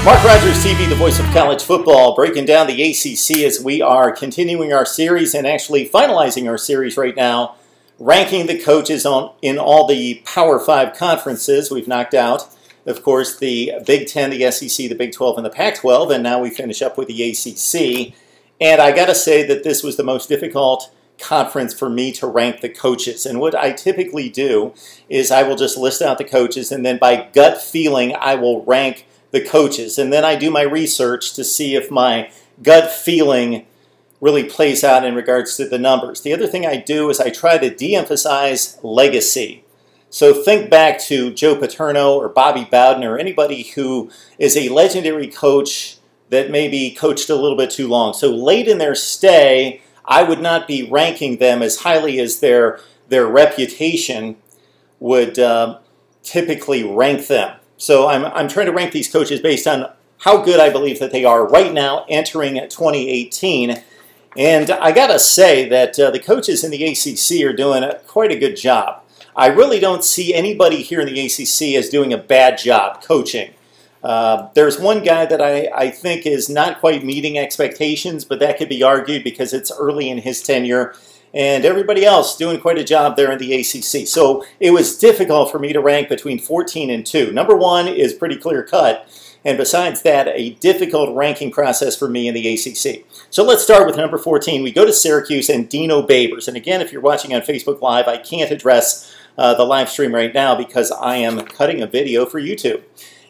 Mark Rogers TV, the voice of college football, breaking down the ACC as we are continuing our series and actually finalizing our series right now, ranking the coaches in all the Power 5 conferences. We've knocked out, of course, the Big Ten, the SEC, the Big 12, and the Pac-12, and now we finish up with the ACC. And I got to say that this was the most difficult conference for me to rank the coaches. And what I typically do is I will just list out the coaches, and then by gut feeling, I will rank the coaches. And then I do my research to see if my gut feeling really plays out in regards to the numbers. The other thing I do is I try to de-emphasize legacy. So think back to Joe Petrino or Bobby Bowden or anybody who is a legendary coach that maybe coached a little bit too long. So late in their stay, I would not be ranking them as highly as their reputation would typically rank them. So I'm trying to rank these coaches based on how good I believe that they are right now entering 2018. And I got to say that the coaches in the ACC are doing quite a good job. I really don't see anybody here in the ACC as doing a bad job coaching. There's one guy that I think is not quite meeting expectations, but that could be argued because it's early in his tenure. And everybody else doing quite a job there in the ACC. So it was difficult for me to rank between 14 and 2. Number 1 is pretty clear cut. And besides that, a difficult ranking process for me in the ACC. So let's start with number 14. We go to Syracuse and Dino Babers. And again, if you're watching on Facebook Live, I can't address the live stream right now because I am cutting a video for YouTube.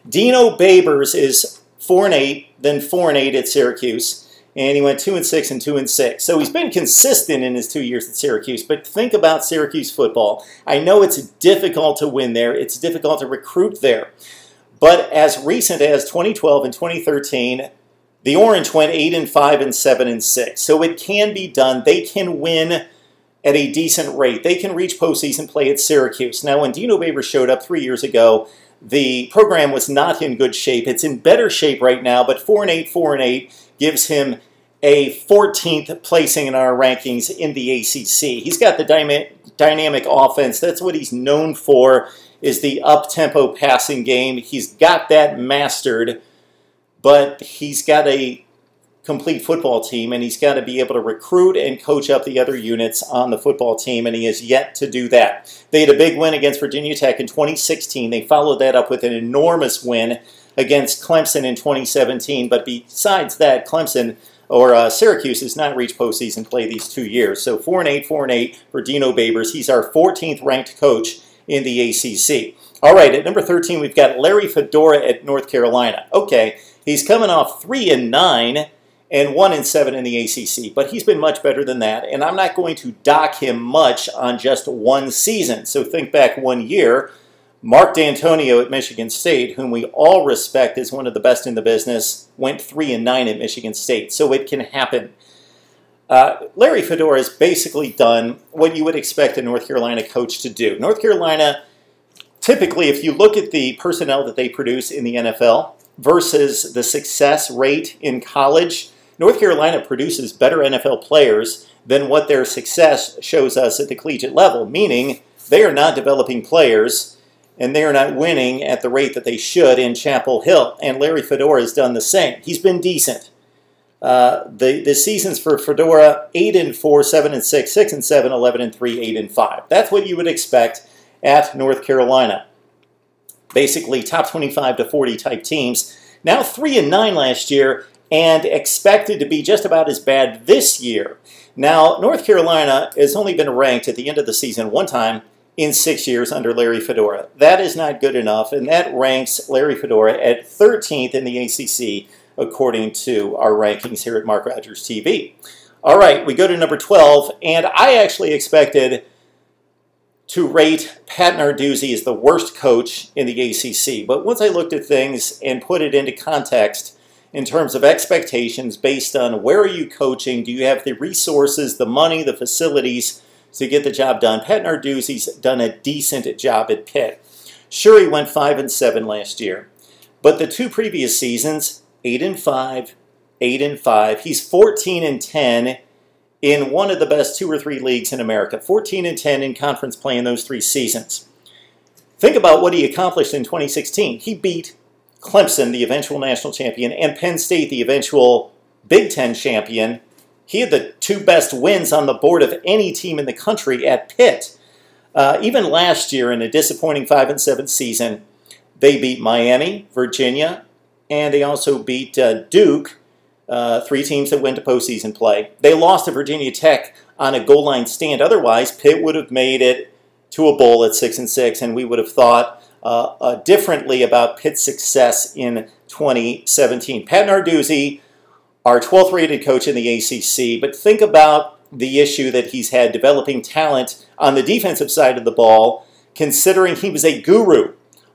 Dino Babers is 4-8, then 4-8 at Syracuse. And he went 2-6 and 2-6. So he's been consistent in his 2 years at Syracuse. But think about Syracuse football. I know it's difficult to win there. It's difficult to recruit there. But as recent as 2012 and 2013, the Orange went 8-5 and 7-6. So it can be done. They can win at a decent rate. They can reach postseason play at Syracuse. Now, when Dino Babers showed up 3 years ago, the program was not in good shape. It's in better shape right now, but 4-8 gives him a 14th placing in our rankings in the ACC. He's got the dynamic offense. That's what he's known for, is the up-tempo passing game. He's got that mastered, but he's got a complete football team, and he's got to be able to recruit and coach up the other units on the football team, and he has yet to do that. They had a big win against Virginia Tech in 2016. They followed that up with an enormous win against Clemson in 2017, but besides that, Syracuse has not reached postseason play these 2 years. So 4-8 for Dino Babers. He's our 14th ranked coach in the ACC. All right, at number 13, we've got Larry Fedora at North Carolina. Okay, he's coming off 3-9 and 1-7 in the ACC, but he's been much better than that, and I'm not going to dock him much on just one season. So think back 1 year. Mark D'Antonio at Michigan State, whom we all respect as one of the best in the business, went 3-9 at Michigan State, so it can happen. Larry Fedora has basically done what you would expect a North Carolina coach to do. North Carolina, typically, if you look at the personnel that they produce in the NFL versus the success rate in college, North Carolina produces better NFL players than what their success shows us at the collegiate level, meaning they are not developing players and they are not winning at the rate that they should in Chapel Hill. And Larry Fedora has done the same. He's been decent. The seasons for Fedora, 8-4, 7-6, 6-7, 11-3, 8-5. That's what you would expect at North Carolina. Basically, top 25 to 40 type teams. Now 3-9 last year and expected to be just about as bad this year. Now, North Carolina has only been ranked at the end of the season one time in 6 years under Larry Fedora. That is not good enough, and that ranks Larry Fedora at 13th in the ACC, according to our rankings here at Mark Rogers TV. All right, we go to number 12, and I actually expected to rate Pat Narduzzi as the worst coach in the ACC, but once I looked at things and put it into context in terms of expectations based on where are you coaching, do you have the resources, the money, the facilities to get the job done, Pat Narduzzi's done a decent job at Pitt. Sure, he went 5-7 last year, but the 2 previous seasons, 8-5, 8-5. He's 14-10 in one of the best 2 or 3 leagues in America. 14-10 in conference play in those 3 seasons. Think about what he accomplished in 2016. He beat Clemson, the eventual national champion, and Penn State, the eventual Big Ten champion. He had the 2 best wins on the board of any team in the country at Pitt. Even last year, in a disappointing 5-7 season, they beat Miami, Virginia, and they also beat Duke, 3 teams that went to postseason play. They lost to Virginia Tech on a goal line stand. Otherwise, Pitt would have made it to a bowl at 6-6, and we would have thought differently about Pitt's success in 2017. Pat Narduzzi, our 12th rated coach in the ACC, but think about the issue that he's had developing talent on the defensive side of the ball, considering he was a guru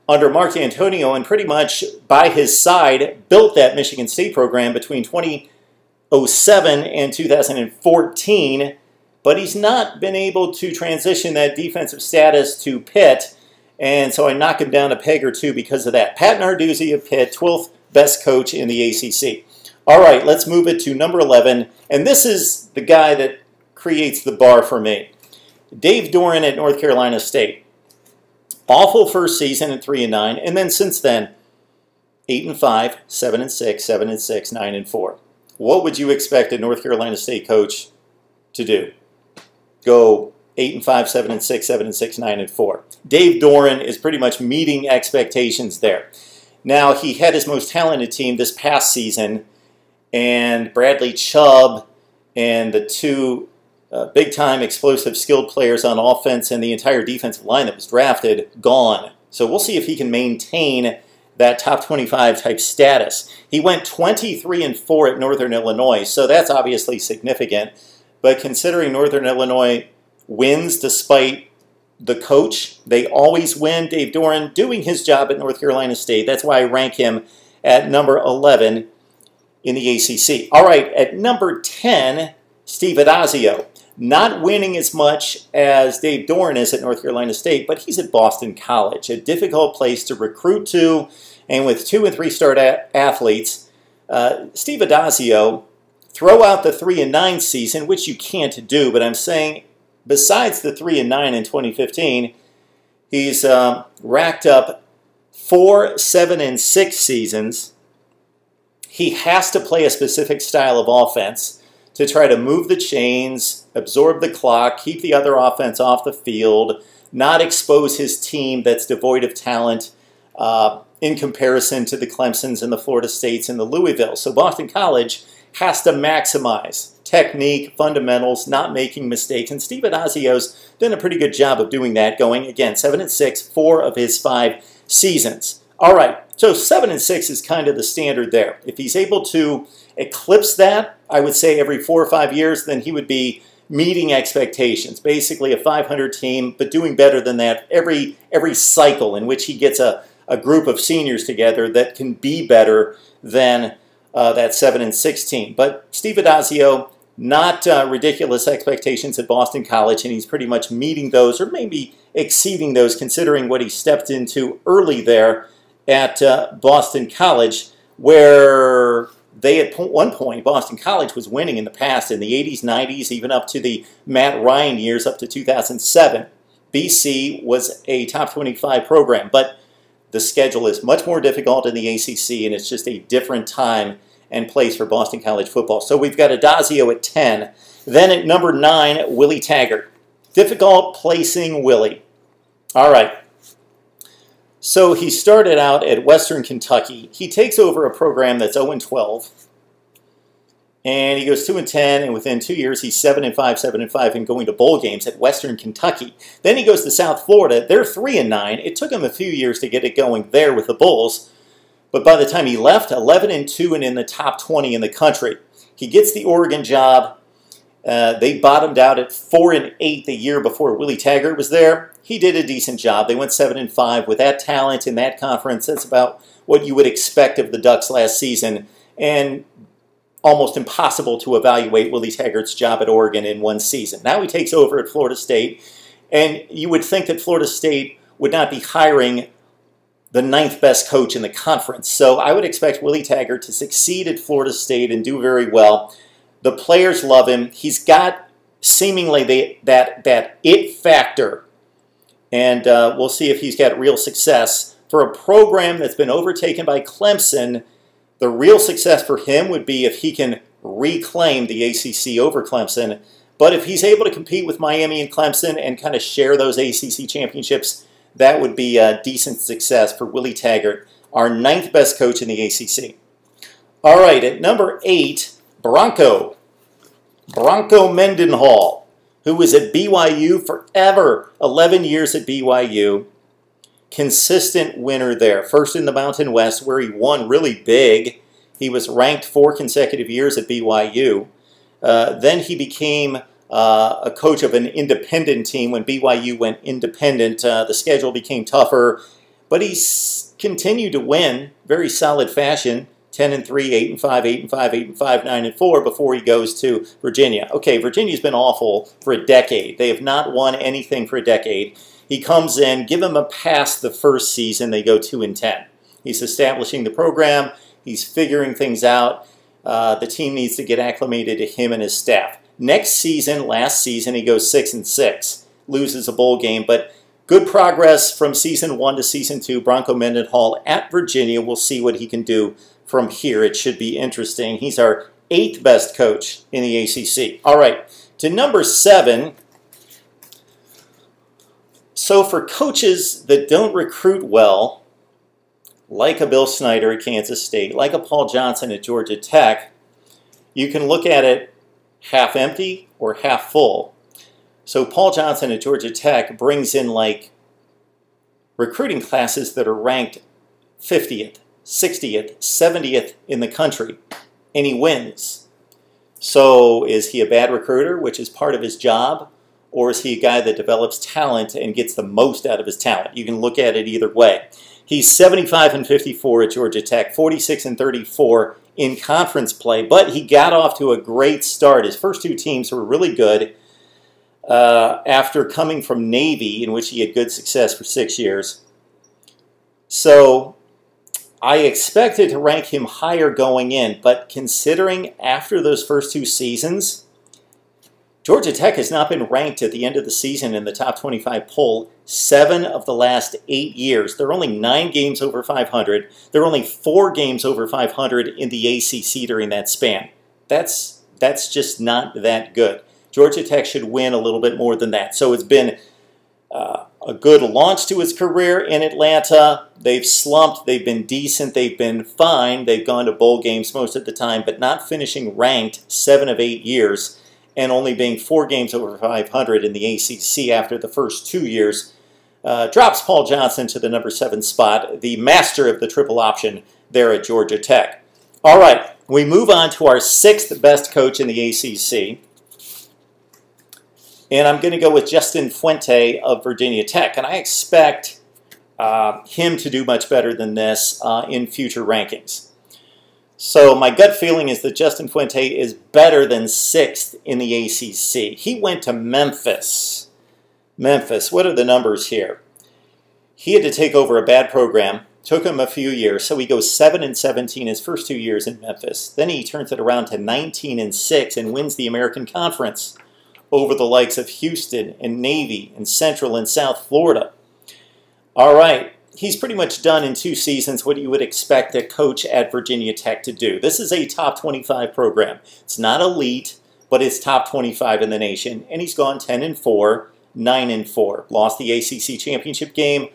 under Mark D'Antonio and pretty much by his side built that Michigan State program between 2007 and 2014, but he's not been able to transition that defensive status to Pitt, and so I knock him down a peg or 2 because of that. Pat Narduzzi of Pitt, 12th best coach in the ACC. All right, let's move it to number 11, and this is the guy that creates the bar for me. Dave Doeren at North Carolina State. Awful first season at 3-9, and then since then, 8-5, 7-6, 7-6, 9-4. What would you expect a North Carolina State coach to do? Go 8-5, 7-6, 7-6, 9-4. Dave Doeren is pretty much meeting expectations there. Now, he had his most talented team this past season, and Bradley Chubb and the 2 big-time explosive skilled players on offense and the entire defensive line that was drafted, gone. So we'll see if he can maintain that top 25 type status. He went 23-4 at Northern Illinois, so that's obviously significant. But considering Northern Illinois wins despite the coach, they always win. Dave Doeren doing his job at North Carolina State. That's why I rank him at number 11 in the ACC. All right, at number 10, Steve Addazio. Not winning as much as Dave Doeren is at North Carolina State, but he's at Boston College, a difficult place to recruit to, and with 2- and 3-star athletes. Steve Addazio, throw out the 3-9 season, which you can't do, but I'm saying besides the 3-9 in 2015, he's racked up 4 7-6 seasons. He has to play a specific style of offense to try to move the chains, absorb the clock, keep the other offense off the field, not expose his team that's devoid of talent in comparison to the Clemsons and the Florida States and the Louisville. So Boston College has to maximize technique, fundamentals, not making mistakes, and Steve Addazio's done a pretty good job of doing that, going, again, 7-6, 4 of his 5 seasons. All right, so 7-6 is kind of the standard there. If he's able to eclipse that, I would say every 4 or 5 years, then he would be meeting expectations. Basically a 500 team, but doing better than that every cycle in which he gets a group of seniors together that can be better than that 7-6 team. But Steve Addazio, not ridiculous expectations at Boston College, and he's pretty much meeting those or maybe exceeding those considering what he stepped into early there at Boston College, where they at one point, Boston College was winning in the past in the 80s, 90s, even up to the Matt Ryan years up to 2007. BC was a top 25 program, but the schedule is much more difficult in the ACC, and it's just a different time and place for Boston College football. So we've got Addazio at 10. Then at number 9, Willie Taggart. Difficult placing Willie. All right. So he started out at Western Kentucky. He takes over a program that's 0-12. And he goes 2-10, and within 2 years, he's 7-5, 7-5, and going to bowl games at Western Kentucky. Then he goes to South Florida. They're 3-9. It took him a few years to get it going there with the Bulls. But by the time he left, 11-2 and in the top 20 in the country. He gets the Oregon job. They bottomed out at 4-8 the year before Willie Taggart was there. He did a decent job. They went 7-5 with that talent in that conference. That's about what you would expect of the Ducks last season, and almost impossible to evaluate Willie Taggart's job at Oregon in one season. Now he takes over at Florida State, and you would think that Florida State would not be hiring the 9th best coach in the conference. So I would expect Willie Taggart to succeed at Florida State and do very well. The players love him. He's got seemingly that it factor, and we'll see if he's got real success For a program that's been overtaken by Clemson, the real success for him would be if he can reclaim the ACC over Clemson. But if he's able to compete with Miami and Clemson and kind of share those ACC championships, that would be a decent success for Willie Taggart, our 9th best coach in the ACC. All right, at number 8, Bronco Mendenhall, who was at BYU forever, 11 years at BYU. Consistent winner there. First in the Mountain West, where he won really big. He was ranked 4 consecutive years at BYU. Then he became a coach of an independent team when BYU went independent. The schedule became tougher, but he's continued to win very solid fashion. 10-3, 8-5, 8-5, 8-5, 9-4 before he goes to Virginia. Okay, Virginia's been awful for a decade. They have not won anything for a decade. He comes in, give him a pass the first season, they go 2-10. He's establishing the program. He's figuring things out. The team needs to get acclimated to him and his staff. Next season, last season, he goes 6-6, loses a bowl game, but good progress from season 1 to season 2. Bronco Mendenhall at Virginia. We'll see what he can do from here. It should be interesting. He's our 8th best coach in the ACC. All right, to number 7. So for coaches that don't recruit well, like a Bill Snyder at Kansas State, like a Paul Johnson at Georgia Tech, you can look at it half empty or half full. So Paul Johnson at Georgia Tech brings in like recruiting classes that are ranked 50th, 60th, 70th in the country, and he wins. So is he a bad recruiter, which is part of his job, or is he a guy that develops talent and gets the most out of his talent? You can look at it either way. He's 75-54 at Georgia Tech, 46-34 in conference play, but he got off to a great start. His first 2 teams were really good after coming from Navy, in which he had good success for 6 years. So I expected to rank him higher going in, but considering after those first 2 seasons, Georgia Tech has not been ranked at the end of the season in the top 25 poll 7 of the last 8 years. They're only 9 games over 500. They're only 4 games over 500 in the ACC during that span. That's just not that good. Georgia Tech should win a little bit more than that. So it's been a good launch to his career in Atlanta. They've slumped. They've been decent. They've been fine. They've gone to bowl games most of the time, but not finishing ranked 7 of 8 years and only being 4 games over 500 in the ACC after the first 2 years. Drops Paul Johnson to the number 7 spot, the master of the triple option there at Georgia Tech. All right, we move on to our 6th best coach in the ACC. And I'm going to go with Justin Fuente of Virginia Tech. And I expect him to do much better than this in future rankings. So my gut feeling is that Justin Fuente is better than 6th in the ACC. He went to Memphis. Memphis, what are the numbers here? He had to take over a bad program. Took him a few years, so he goes 7-17 his first 2 years in Memphis. Then he turns it around to 19-6 and wins the American Conference over the likes of Houston and Navy and Central and South Florida. All right, he's pretty much done in 2 seasons what you would expect a coach at Virginia Tech to do. This is a top 25 program. It's not elite, but it's top 25 in the nation. And he's gone 10-4, 9-4. Lost the ACC championship game,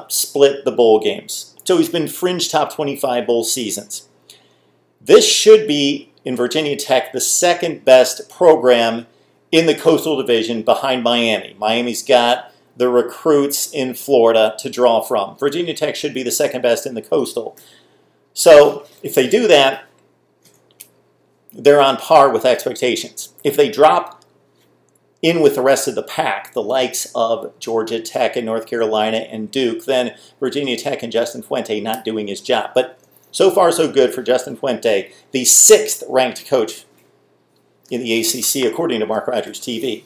split the bowl games. So he's been fringe top 25 bowl seasons. This should be, in Virginia Tech, the 2nd best program in the Coastal Division behind Miami. Miami's got the recruits in Florida to draw from. Virginia Tech should be the 2nd best in the Coastal. So if they do that, they're on par with expectations. If they drop in with the rest of the pack, the likes of Georgia Tech and North Carolina and Duke, then Virginia Tech and Justin Fuente not doing his job. But so far so good for Justin Fuente, the 6th ranked coach in the ACC, according to MarkRogersTV.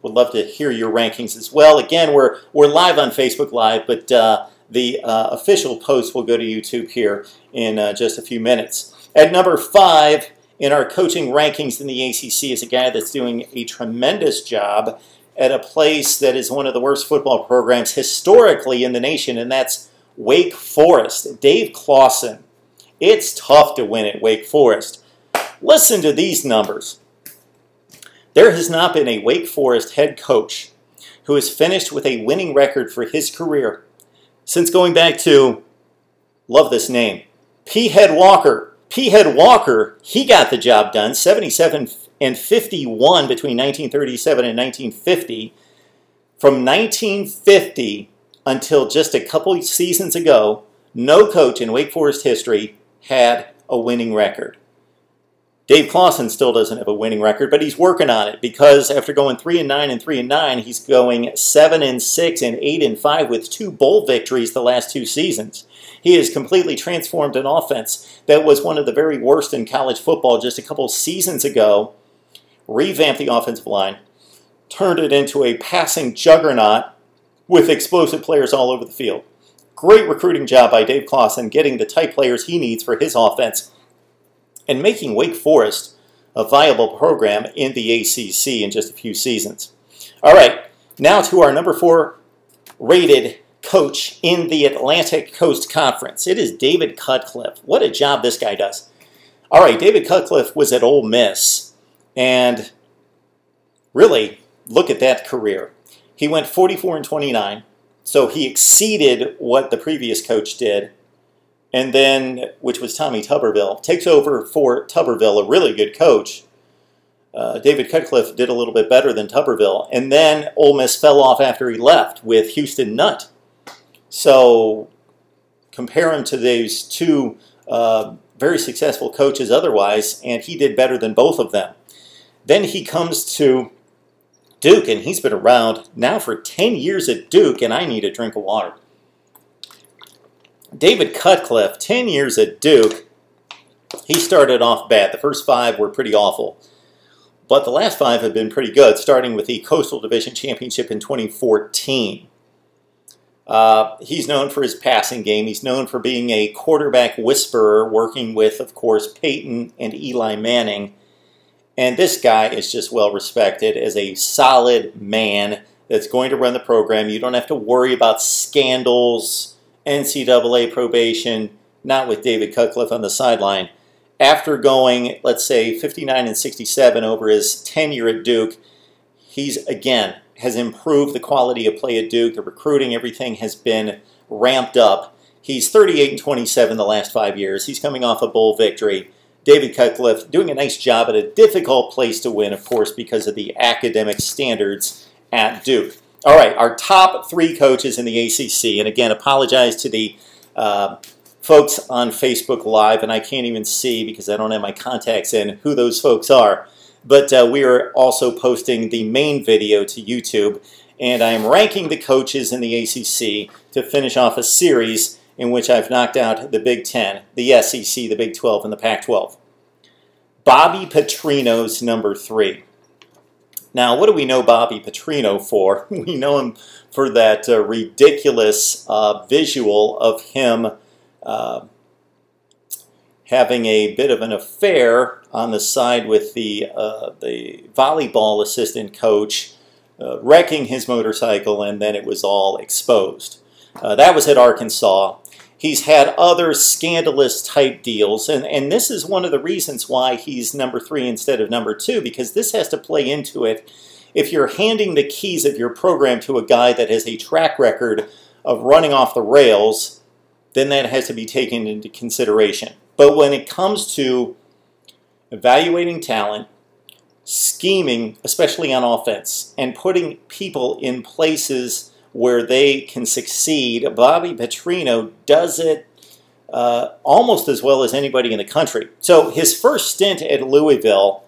Would love to hear your rankings as well. Again, we're live on Facebook Live, but the official post will go to YouTube here in just a few minutes. At number 5 in our coaching rankings in the ACC is a guy that's doing a tremendous job at a place that is one of the worst football programs historically in the nation, and that's Wake Forest, Dave Clawson. It's tough to win at Wake Forest. Listen to these numbers. There has not been a Wake Forest head coach who has finished with a winning record for his career since going back to, love this name, P-Head Walker. P-Head Walker, he got the job done, 77 and 51 between 1937 and 1950. From 1950 until just a couple seasons ago, no coach in Wake Forest history had a winning record. Dave Clawson still doesn't have a winning record, but he's working on it because after going 3-9 and 3-9, he's going 7-6 and 8-5 with 2 bowl victories the last 2 seasons. He has completely transformed an offense that was one of the very worst in college football just a couple seasons ago, revamped the offensive line, turned it into a passing juggernaut with explosive players all over the field. Great recruiting job by Dave Clawson, getting the type players he needs for his offense and making Wake Forest a viable program in the ACC in just a few seasons. All right, now to our number 4 rated coach in the Atlantic Coast Conference. It is David Cutcliffe. What a job this guy does. All right, David Cutcliffe was at Ole Miss, and really, look at that career. He went 44 and 29, so he exceeded what the previous coach did. And then, which was Tommy Tuberville, takes over for Tuberville, a really good coach. David Cutcliffe did a little bit better than Tuberville. And then Ole Miss fell off after he left with Houston Nutt. So compare him to these 2 very successful coaches otherwise, and he did better than both of them. Then he comes to Duke, and he's been around now for 10 years at Duke, and I need a drink of water. David Cutcliffe, 10 years at Duke, he started off bad. The first 5 were pretty awful. But the last 5 have been pretty good, starting with the Coastal Division Championship in 2014. He's known for his passing game. He's known for being a quarterback whisperer, working with, of course, Peyton and Eli Manning. And this guy is just well respected as a solid man that's going to run the program. You don't have to worry about scandals, NCAA probation, not with David Cutcliffe on the sideline. After going, let's say, 59 and 67 over his tenure at Duke, he's, again, has improved the quality of play at Duke. The recruiting, everything has been ramped up. He's 38 and 27 the last 5 years. He's coming off a bowl victory. David Cutcliffe doing a nice job at a difficult place to win, of course, because of the academic standards at Duke. All right, our top 3 coaches in the ACC, and again, apologize to the folks on Facebook Live, and I can't even see because I don't have my contacts in who those folks are, but we are also posting the main video to YouTube, and I am ranking the coaches in the ACC to finish off a series in which I've knocked out the Big Ten, the SEC, the Big 12, and the Pac-12. Bobby Petrino's number 3. Now, what do we know Bobby Petrino for? We know him for that ridiculous visual of him having a bit of an affair on the side with the volleyball assistant coach, wrecking his motorcycle, and then it was all exposed. That was at Arkansas. He's had other scandalous type deals, and this is one of the reasons why he's number 3 instead of number 2, because this has to play into it. If you're handing the keys of your program to a guy that has a track record of running off the rails, then that has to be taken into consideration. But when it comes to evaluating talent, scheming, especially on offense, and putting people in places where they can succeed, Bobby Petrino does it almost as well as anybody in the country. So his first stint at Louisville,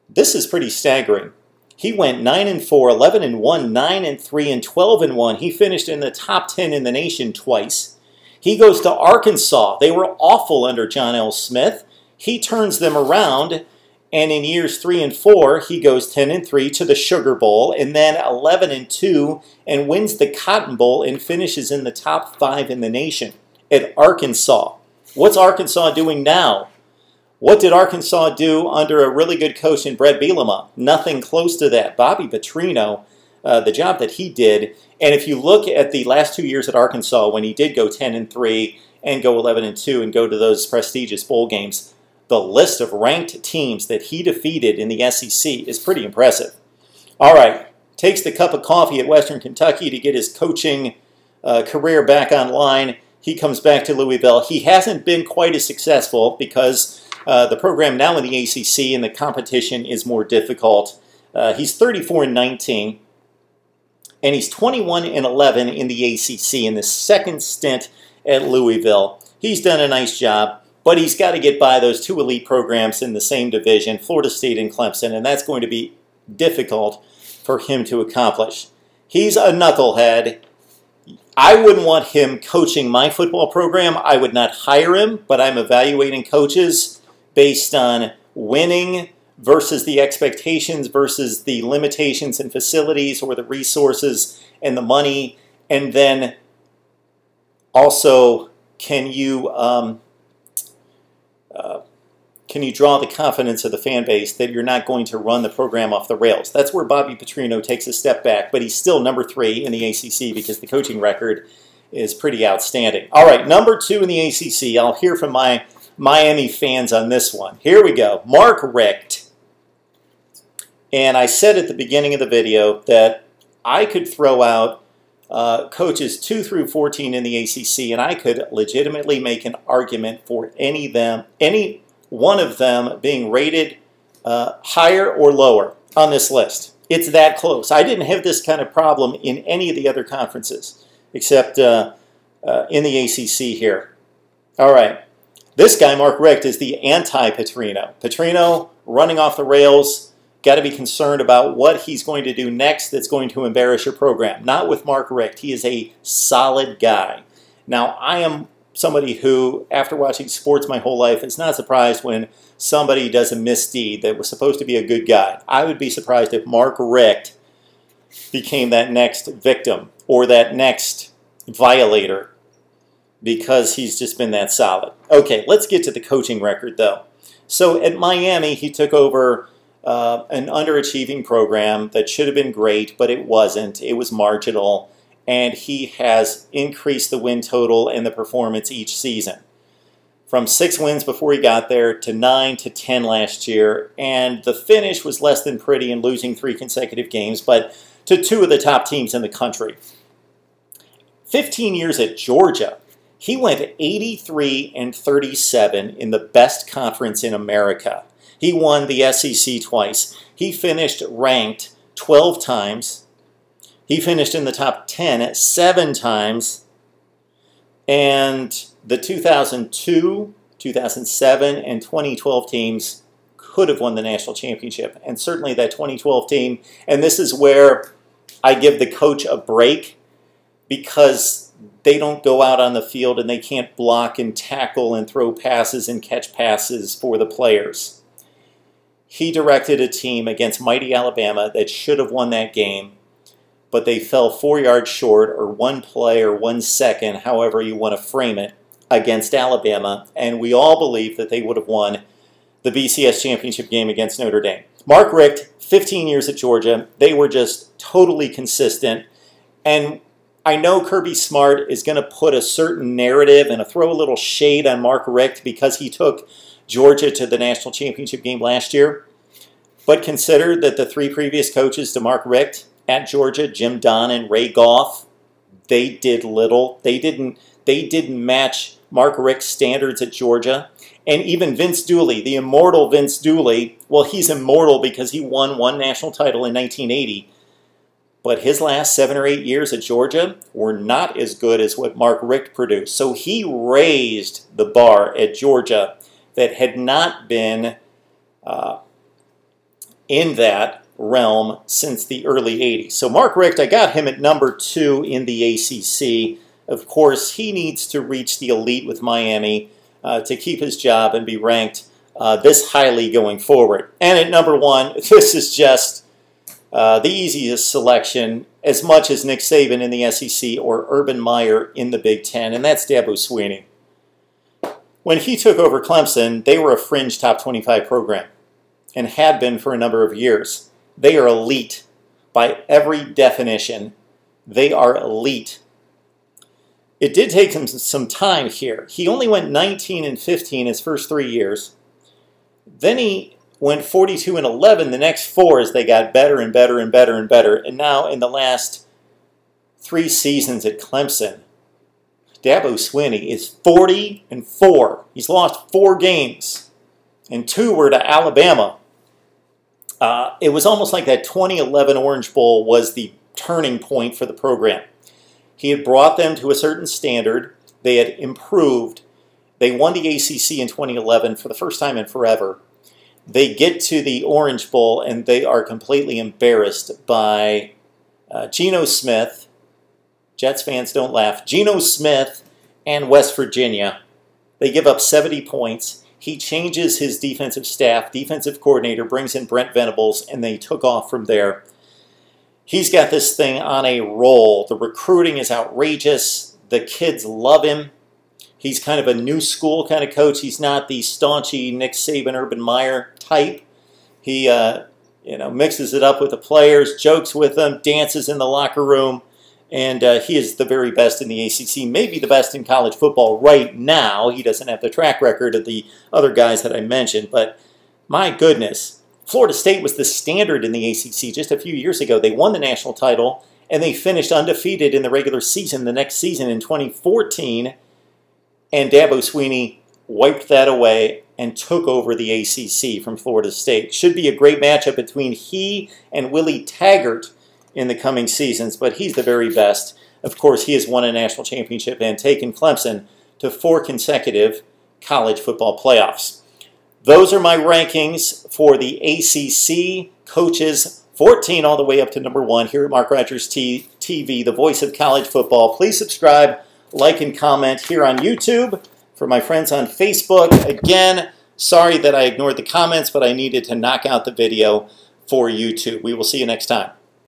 this is pretty staggering. He went 9-4, 11-1, 9-3, and 12-1. He finished in the top 10 in the nation twice. He goes to Arkansas. They were awful under John L. Smith. He turns them around, and in years 3 and 4, he goes 10-3 to the Sugar Bowl, and then 11-2, and wins the Cotton Bowl and finishes in the top 5 in the nation at Arkansas. What's Arkansas doing now? What did Arkansas do under a really good coach in Brett Bielema? Nothing close to that. Bobby Petrino the job that he did. And if you look at the last 2 years at Arkansas, when he did go 10-3 and go 11-2 and go to those prestigious bowl games, the list of ranked teams that he defeated in the SEC is pretty impressive. All right, takes the cup of coffee at Western Kentucky to get his coaching career back online. He comes back to Louisville. He hasn't been quite as successful because the program now in the ACC and the competition is more difficult. He's 34-19, and he's 21-11 in the ACC in the second stint at Louisville. He's done a nice job, but he's got to get by those two elite programs in the same division, Florida State and Clemson, and that's going to be difficult for him to accomplish. He's a knucklehead. I wouldn't want him coaching my football program. I would not hire him, but I'm evaluating coaches based on winning versus the expectations versus the limitations and facilities or the resources and the money. And then also, can you draw the confidence of the fan base that you're not going to run the program off the rails? That's where Bobby Petrino takes a step back, but he's still number 3 in the ACC because the coaching record is pretty outstanding. All right, number 2 in the ACC. I'll hear from my Miami fans on this one. Here we go. Mark Richt. And I said at the beginning of the video that I could throw out coaches 2 through 14 in the ACC, and I could legitimately make an argument for any one of them being rated higher or lower on this list. It's that close. I didn't have this kind of problem in any of the other conferences except in the ACC here. All right. This guy, Mark Richt, is the anti-Petrino. Petrino running off the rails. Got to be concerned about what he's going to do next that's going to embarrass your program. Not with Mark Richt. He is a solid guy. Now, I am somebody who, after watching sports my whole life, is not surprised when somebody does a misdeed that was supposed to be a good guy. I would be surprised if Mark Richt became that next victim or that next violator because he's just been that solid. Okay, let's get to the coaching record, though. So at Miami, he took over an underachieving program that should have been great, but it wasn't. It was marginal, and he has increased the win total and the performance each season. From 6 wins before he got there to 9 to 10 last year, and the finish was less than pretty in losing 3 consecutive games, but to 2 of the top teams in the country. 15 years at Georgia, he went 83-37 in the best conference in America. He won the SEC twice. He finished ranked 12 times. He finished in the top 10 7 times. And the 2002, 2007, and 2012 teams could have won the national championship. And certainly that 2012 team. And this is where I give the coach a break because they don't go out on the field and they can't block and tackle and throw passes and catch passes for the players. He directed a team against mighty Alabama that should have won that game, but they fell 4 yards short, or 1 play or 1 second, however you want to frame it, against Alabama, and we all believe that they would have won the BCS championship game against Notre Dame. Mark Richt, 15 years at Georgia, they were just totally consistent, and I know Kirby Smart is going to put a certain narrative and throw a little shade on Mark Richt because he took Georgia to the national championship game last year. But consider that the 3 previous coaches to Mark Richt at Georgia, Jim Don and Ray Goff, they did little. They didn't match Mark Richt's standards at Georgia. And even Vince Dooley, the immortal Vince Dooley, well, he's immortal because he won 1 national title in 1980. But his last 7 or 8 years at Georgia were not as good as what Mark Richt produced. So he raised the bar at Georgia that had not been in that realm since the early 80s. So Mark Richt, I got him at number 2 in the ACC. Of course, he needs to reach the elite with Miami to keep his job and be ranked this highly going forward. And at number 1, this is just the easiest selection, as much as Nick Saban in the SEC or Urban Meyer in the Big Ten, and that's Dabo Swinney. When he took over Clemson, they were a fringe top 25 program and had been for a number of years. They are elite By every definition, they are elite. It did take him some time here. He only went 19-15 his first 3 years. Then he went 42-11 the next 4 as they got better and better and better and better. And now in the last 3 seasons at Clemson, Dabo Swinney is 40-4. He's lost 4 games, and 2 were to Alabama. It was almost like that 2011 Orange Bowl was the turning point for the program. He had brought them to a certain standard. They had improved. They won the ACC in 2011 for the first time in forever. They get to the Orange Bowl, and they are completely embarrassed by Geno Smith. Jets fans don't laugh. Geno Smith and West Virginia. They give up 70 points. He changes his defensive staff, defensive coordinator, brings in Brent Venables, and they took off from there. He's got this thing on a roll. The recruiting is outrageous. The kids love him. He's kind of a new school kind of coach. He's not the staunchy Nick Saban, Urban Meyer type. He mixes it up with the players, jokes with them, dances in the locker room, and he is the very best in the ACC, maybe the best in college football right now. He doesn't have the track record of the other guys that I mentioned, but my goodness. Florida State was the standard in the ACC just a few years ago. They won the national title, and they finished undefeated in the regular season the next season in 2014, and Dabo Swinney wiped that away and took over the ACC from Florida State. Should be a great matchup between he and Willie Taggart in the coming seasons, but he's the very best. Of course, he has won a national championship and taken Clemson to 4 consecutive college football playoffs. Those are my rankings for the ACC coaches, 14 all the way up to number 1 here at MarkRogersTV, the voice of college football. Please subscribe, like, and comment here on YouTube. For my friends on Facebook, again, sorry that I ignored the comments, but I needed to knock out the video for YouTube. We will see you next time.